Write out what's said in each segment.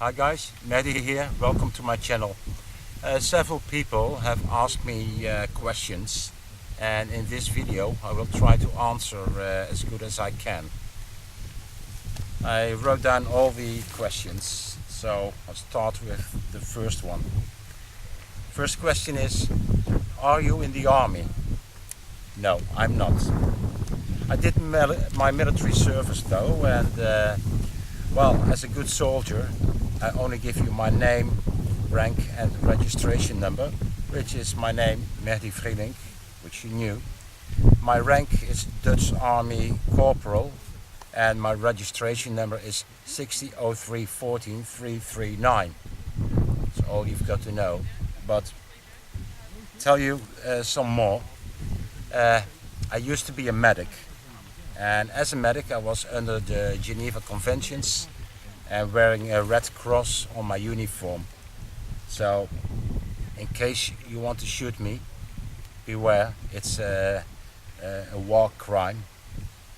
Hi guys, Mehdi here, welcome to my channel. Several people have asked me questions, and in this video I will try to answer as good as I can. I wrote down all the questions, so I'll start with the first one. First question is, are you in the army? No, I'm not. I did my military service though, and well, as a good soldier I only give you my name, rank and registration number, which is my name, Mehdi Vrielink, which you knew. My rank is Dutch Army Corporal and my registration number is 600314 That's all you've got to know. But tell you some more. I used to be a medic, and as a medic I was under the Geneva Conventions and wearing a red cross on my uniform. So in case you want to shoot me, beware, it's a war crime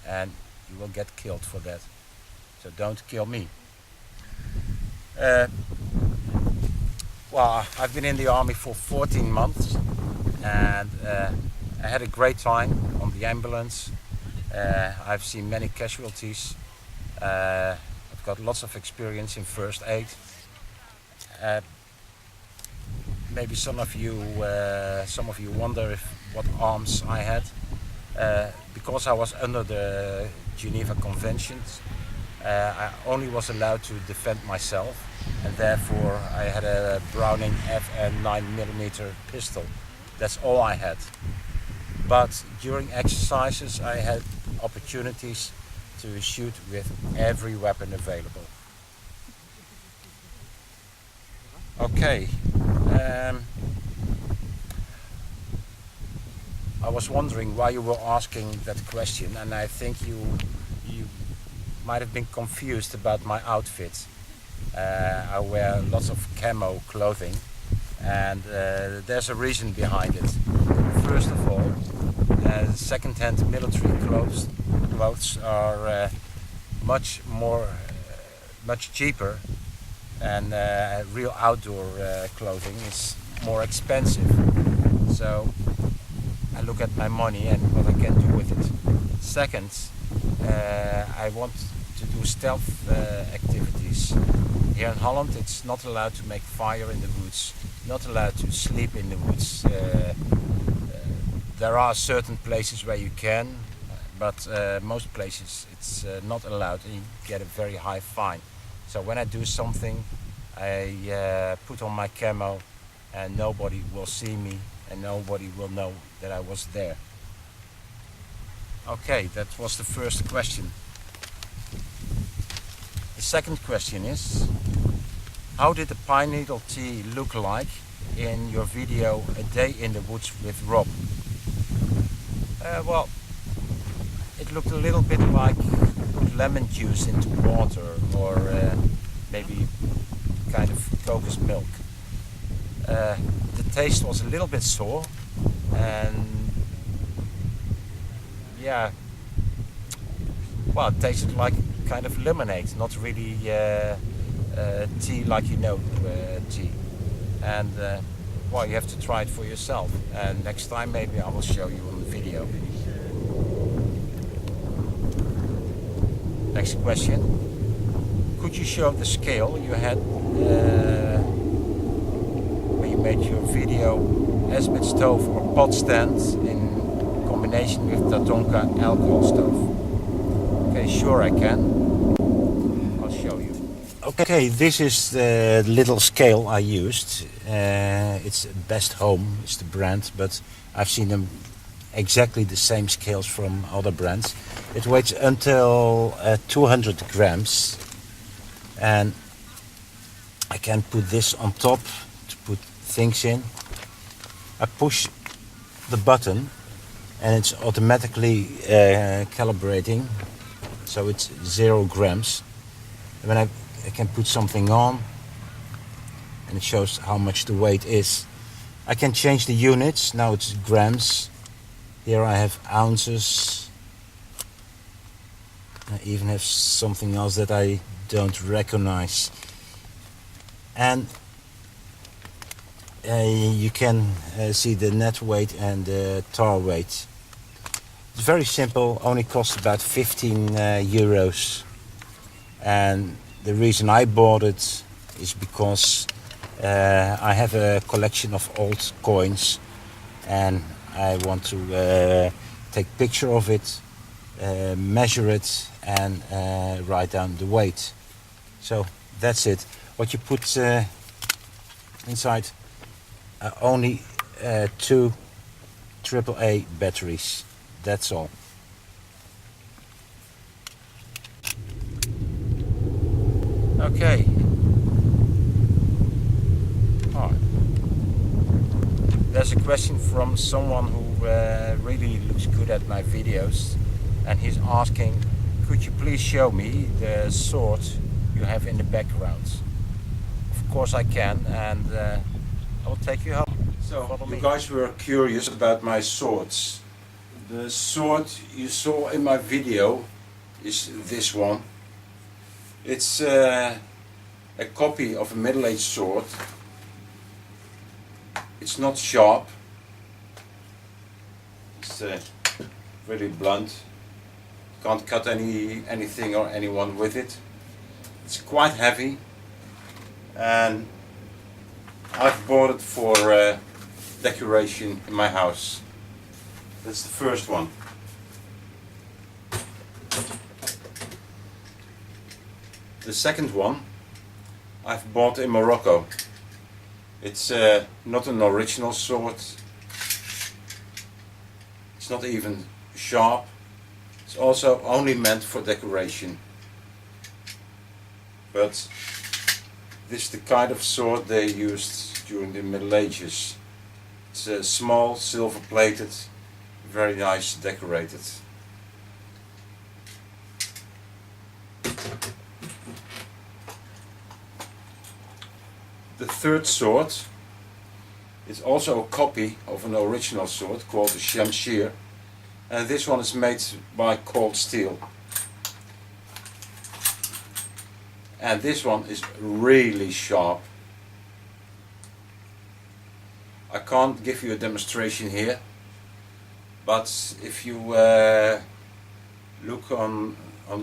and you will get killed for that. So don't kill me. Well, I've been in the army for 14 months and I had a great time on the ambulance. I've seen many casualties. I've got lots of experience in first aid. Maybe some of you wonder what arms I had. Because I was under the Geneva Conventions, I only was allowed to defend myself, and therefore I had a Browning FN 9mm pistol. That's all I had. But during exercises I had opportunities to shoot with every weapon available. Okay. I was wondering why you were asking that question, and I think you might have been confused about my outfit. I wear lots of camo clothing, and there's a reason behind it. First of all, second-hand military clothes are much cheaper, and real outdoor clothing is more expensive. So I look at my money and what I can do with it. Second, I want to do stealth activities. Here in Holland it's not allowed to make fire in the woods, not allowed to sleep in the woods. There are certain places where you can, but most places it's not allowed and you get a very high fine. So when I do something, I put on my camo and nobody will see me and nobody will know that I was there. Okay, that was the first question. The second question is, how did the pine needle tea look like in your video A Day in the Woods with Rob? Well, it looked a little bit like put lemon juice into water, or maybe kind of cocos milk. The taste was a little bit sour, and yeah, well, it tasted like kind of lemonade, not really tea like you know tea. And well, you have to try it for yourself, and next time maybe I will show you on the video. Next question. Could you show the scale you had when you made your video Esbit stove or pot stand in combination with Tatonka alcohol stove? Okay, sure I can. I'll show you. Okay, this is the little scale I used. It's Best Home, is the brand, but I've seen them exactly the same scales from other brands. It weighs until 200 grams, and I can put this on top to put things in. I push the button and it's automatically calibrating, so it's 0 grams. And when I can put something on and it shows how much the weight is. I can change the units. Now it's grams. Here I have ounces. I even have something else that I don't recognize. and you can see the net weight and the tar weight. It's very simple, only costs about 15 euros, and the reason I bought it is because I have a collection of old coins and I want to take a picture of it, measure it and write down the weight. So that's it. What you put inside are only 2 AAA batteries. That's all. Okay. Alright. There's a question from someone who really looks good at my videos, and he's asking, could you please show me the sword you have in the background? Of course I can, and I will take you home. So you guys were curious about my swords. The sword you saw in my video is this one. It's a copy of a middle-aged sword. It's not sharp. It's really blunt. Can't cut anything or anyone with it. It's quite heavy, and I've bought it for decoration in my house. That's the first one. The second one I've bought in Morocco. It's not an original sword. It's not even sharp. It's also only meant for decoration. But this is the kind of sword they used during the Middle Ages. It's small, silver plated, very nice decorated. The third sword is also a copy of an original sword called the M.B.S.R, and this one is made by cold steel. And this one is really sharp. I can't give you a demonstration here, but if you look on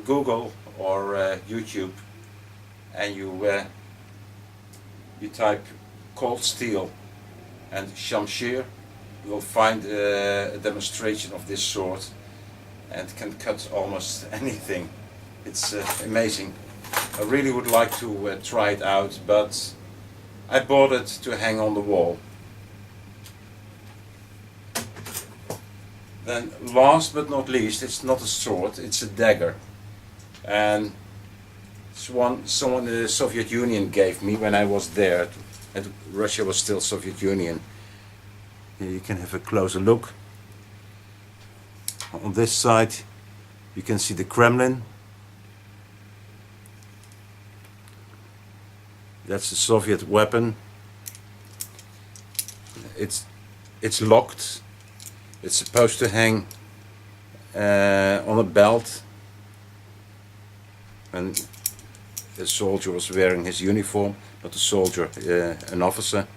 Google or YouTube and you type cold steel and M.B.S.R, you will find a demonstration of this sword, and can cut almost anything. It's amazing. I really would like to try it out, but I bought it to hang on the wall. Then last but not least, it's not a sword, it's a dagger. And it's one someone in the Soviet Union gave me when I was there, and Russia was still Soviet Union. Here you can have a closer look. On this side you can see the Kremlin. That's the Soviet weapon. It's locked. It's supposed to hang on a belt, and the soldier was wearing his uniform, not a soldier, an officer.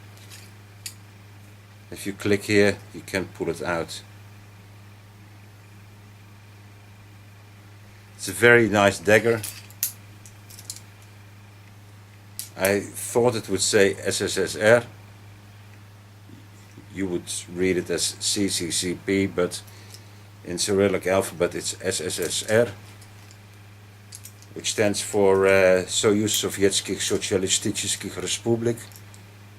If you click here, you can pull it out. It's a very nice dagger. I thought it would say SSSR. You would read it as CCCP, but in Cyrillic alphabet it's SSSR, which stands for Soyuz Sovietskих Socialistических Республик,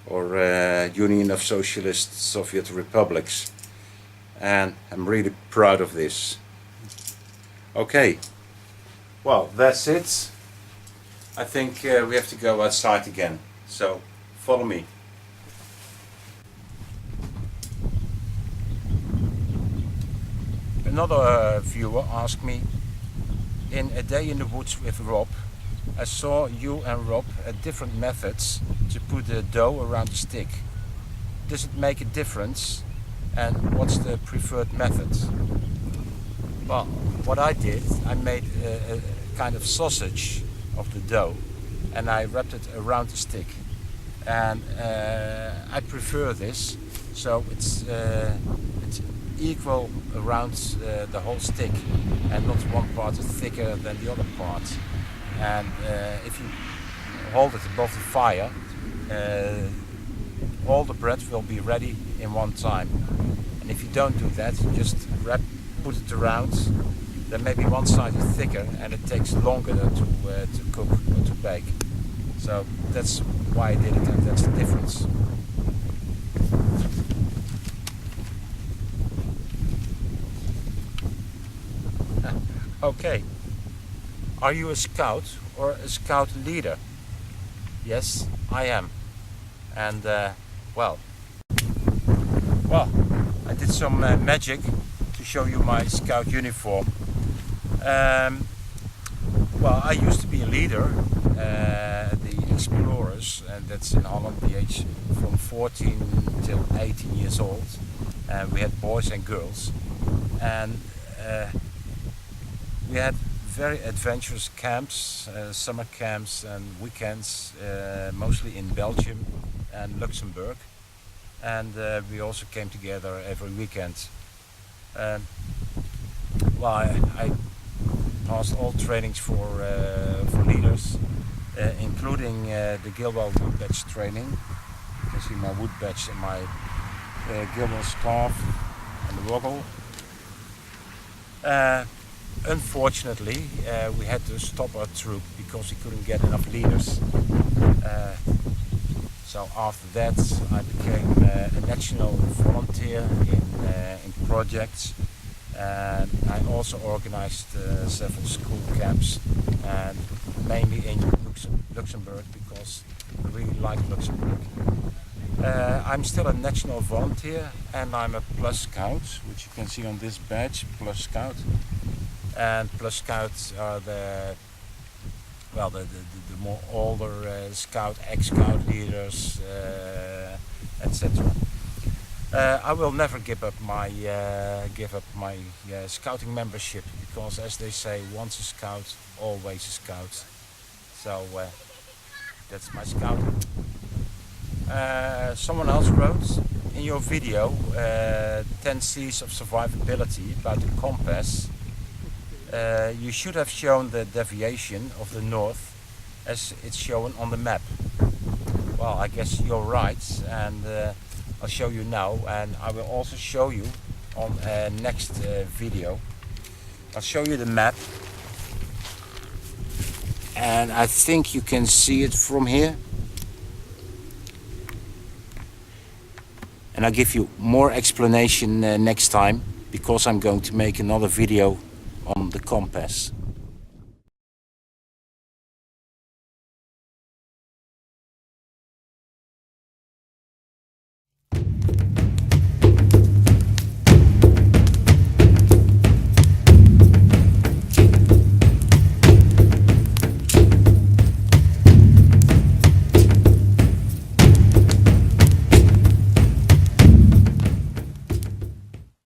or Union of Socialist Soviet Republics. And I'm really proud of this. Okay, well, that's it. I think we have to go outside again, so follow me. Another viewer asked me, in A Day in the Woods with Rob, I saw you and Rob at different methods to put the dough around the stick. Does it make a difference, and what's the preferred method? Well, what I did, I made a kind of sausage of the dough, and I wrapped it around the stick. and I prefer this, so it's equal around the whole stick, and not one part is thicker than the other part. And if you hold it above the fire, all the bread will be ready in one time. And if you don't do that, just put it around, then maybe one side is thicker and it takes longer to cook or to bake. So that's why I did it, and that's the difference. Okay, are you a scout or a scout leader? Yes, I am. And well, I did some magic to show you my scout uniform. Well, I used to be a leader, the explorers, and that's in Holland, the age from 14 till 18 years old. And we had boys and girls, and we had very adventurous camps, summer camps and weekends, mostly in Belgium and Luxembourg. And we also came together every weekend. Well, I passed all trainings for leaders, including the Gilwell wood badge training. You can see my wood badge and my Gilwell scarf and the woggle. Unfortunately, we had to stop our troop because we couldn't get enough leaders. So after that, I became a national volunteer in projects, and I also organized several school camps, and mainly in Luxembourg, because I really like Luxembourg. I'm still a national volunteer, and I'm a Plus Scout, which you can see on this badge, Plus Scout. And Plus Scouts are the more older scout, ex-scout leaders, etc. I will never give up my scouting membership, because, as they say, once a scout, always a scout. So that's my scouting. Someone else wrote in your video 10 C's of survivability about the compass. You should have shown the deviation of the north as it's shown on the map. Well, I guess you're right, and I'll show you now, and I will also show you on next video. I'll show you the map, and I think you can see it from here. And I'll give you more explanation next time, because I'm going to make another video on the compass.